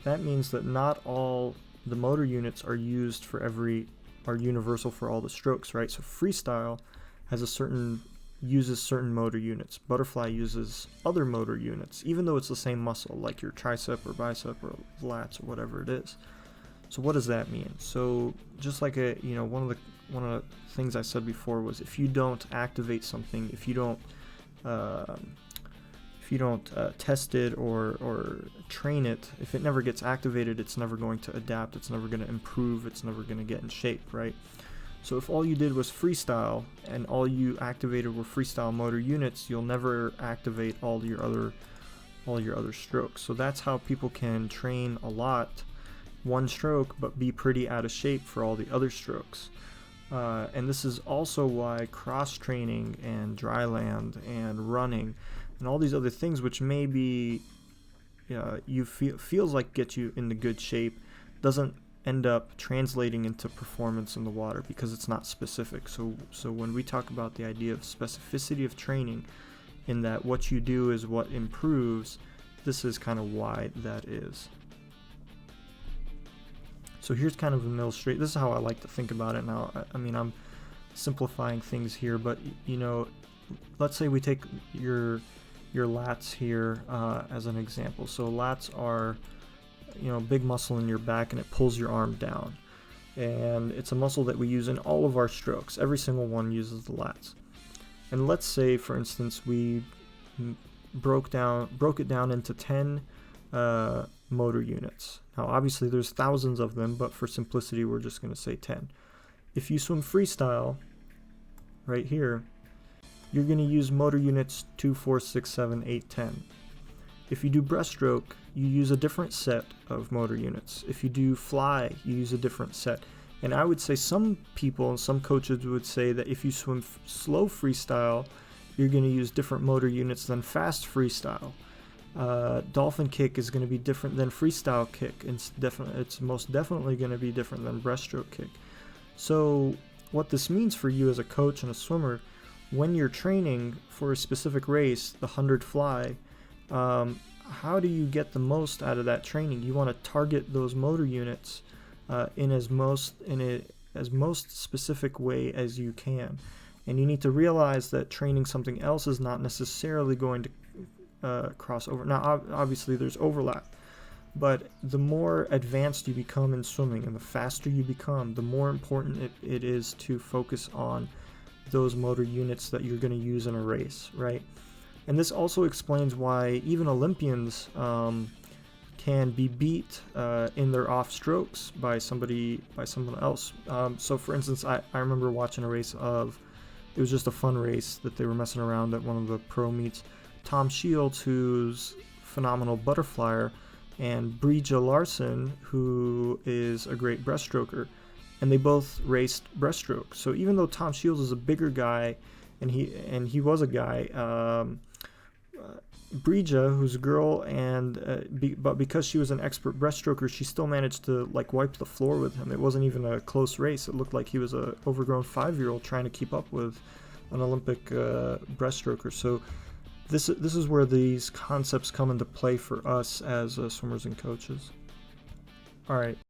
that means that not all the motor units are universal for all the strokes, right? So freestyle uses certain motor units. Butterfly uses other motor units, even though it's the same muscle, like your tricep or bicep or lats or whatever it is. So what does that mean? So just like one of the things I said before was, if you don't activate something, if you don't test it or train it, if it never gets activated, it's never going to adapt, it's never going to improve, it's never going to get in shape, right? So if all you did was freestyle and all you activated were freestyle motor units, you'll never activate all your other strokes. So that's how people can train a lot, one stroke, but be pretty out of shape for all the other strokes. And this is also why cross training and dry land and running and all these other things, which maybe feels like get you into good shape, doesn't end up translating into performance in the water because it's not specific. So when we talk about the idea of specificity of training, in that what you do is what improves, this is kind of why that is. So here's kind of an illustration. This is how I like to think about it now. I mean, I'm simplifying things here, but let's say we take your lats here as an example. So lats are big muscle in your back, and it pulls your arm down, and it's a muscle that we use in all of our strokes. Every single one uses the lats. And let's say, for instance, we broke it down into 10 motor units. Now obviously there's thousands of them, but for simplicity we're just going to say 10. If you swim freestyle right here, you're going to use motor units 2, 4, 6, 7, 8, 10. If you do breaststroke, you use a different set of motor units. If you do fly, you use a different set. And I would say some people and some coaches would say that if you swim slow freestyle, you're going to use different motor units than fast freestyle. Dolphin kick is going to be different than freestyle kick. It's most definitely going to be different than breaststroke kick. So what this means for you as a coach and a swimmer, when you're training for a specific race, the 100 fly, how do you get the most out of that training? You want to target those motor units in as most specific way as you can, and you need to realize that training something else is not necessarily going to cross over. Now obviously there's overlap, but the more advanced you become in swimming and the faster you become, the more important it is to focus on those motor units that you're going to use in a race, right? And this also explains why even Olympians can be beat in their off strokes by someone else. So for instance, I remember watching a race it was just a fun race that they were messing around at one of the pro meets. Tom Shields, who's phenomenal butterflyer, and Brija Larson, who is a great breaststroker, and they both raced breaststroke. So even though Tom Shields is a bigger guy, and he was a guy, Brija, who's a girl, but because she was an expert breaststroker, she still managed to wipe the floor with him. It wasn't even a close race. It looked like he was a overgrown 5-year-old trying to keep up with an Olympic breaststroker. So this is where these concepts come into play for us as swimmers and coaches. All right.